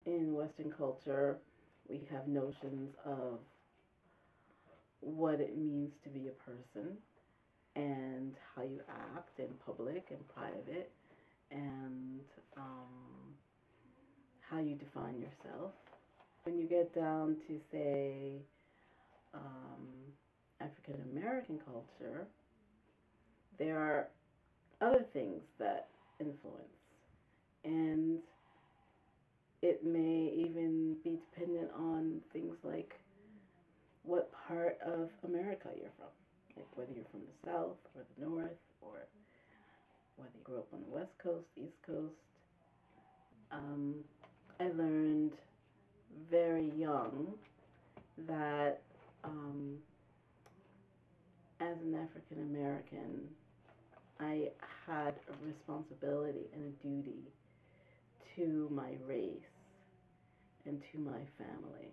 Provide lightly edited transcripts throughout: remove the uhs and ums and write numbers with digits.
in Western culture, we have notions of what it means to be a person and how you act in public and private, and um, how you define yourself. When you get down to, say, um, African American culture, there are other things that influence. And it may even be dependent on things like what part of America you're from. Like whether you're from the South or the North, or whether you grew up on the West Coast, East Coast. Um, I learned very young that um, as an African American, I had a responsibility and a duty to my race and to my family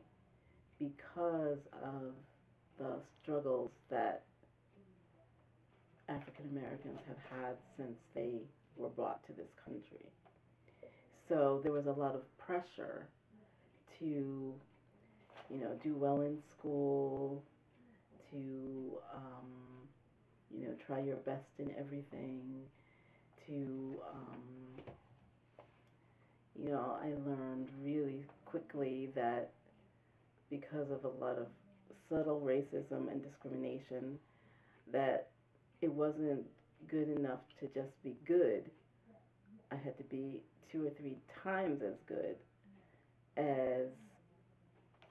because of the struggles that African Americans have had since they were brought to this country. So there was a lot of pressure to, do well in school, to, try your best in everything, to, I learned really quickly that because of a lot of subtle racism and discrimination, that it wasn't good enough to just be good. I had to be 2 or 3 times as good as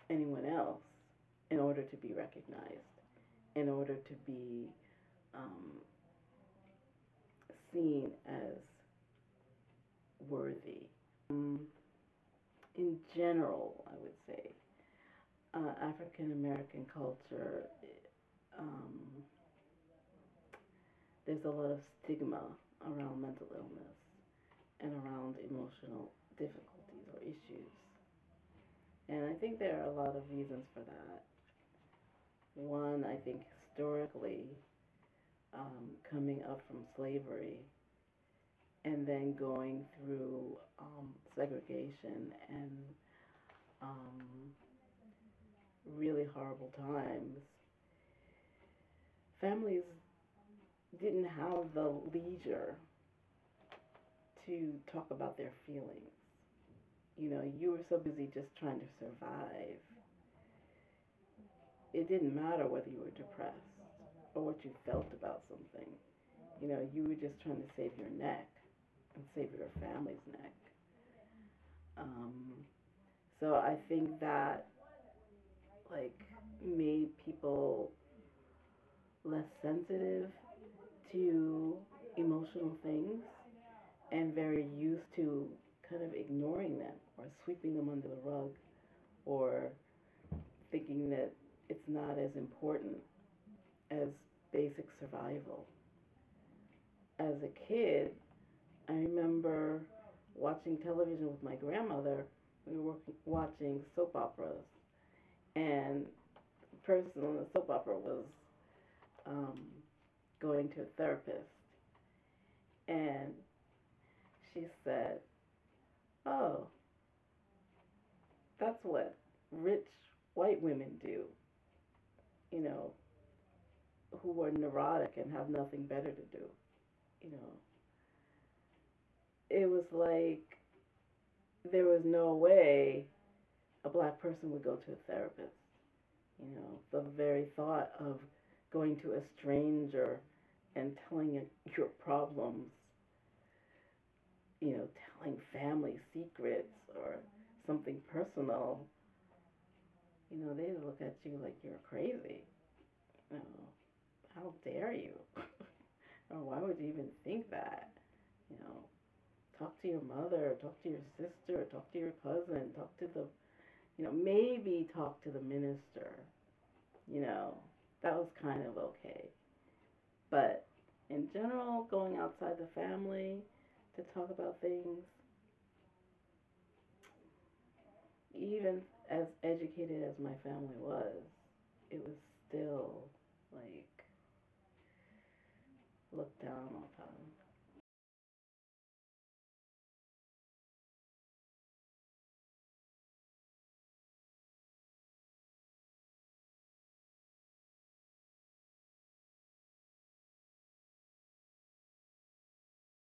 anyone else in order to be recognized, in order to be um, seen as worthy. In general, I would say African American culture, um, there's a lot of stigma around mental illness and around emotional difficulties or issues. And I think there are a lot of reasons for that. One, I think historically, coming up from slavery and then going through segregation and um, really horrible times, families didn't have the leisure to talk about their feelings. You were so busy just trying to survive. It didn't matter whether you were depressed or what you felt about something. You were just trying to save your neck and save your family's neck. Um, so I think that like made people less sensitive to emotional things and very used to kind of ignoring them or sweeping them under the rug or thinking that it's not as important as basic survival. As a kid, I remember watching television with my grandmother. We were watching soap operas, and the person on the soap opera was um, going to a therapist, and she said, "Oh, that's what rich white women do, you know, who are neurotic and have nothing better to do." You know, it was like there was no way a black person would go to a therapist. The very thought of going to a stranger and telling it your problems, telling family secrets or something personal, they look at you like you're crazy. You know, how dare you? Or why would you even think that? You know, talk to your mother, talk to your sister, talk to your cousin, talk to the, maybe talk to the minister. You know, that was kind of okay. But in general, going outside the family to talk about things, even as educated as my family was, it was still like looked down upon.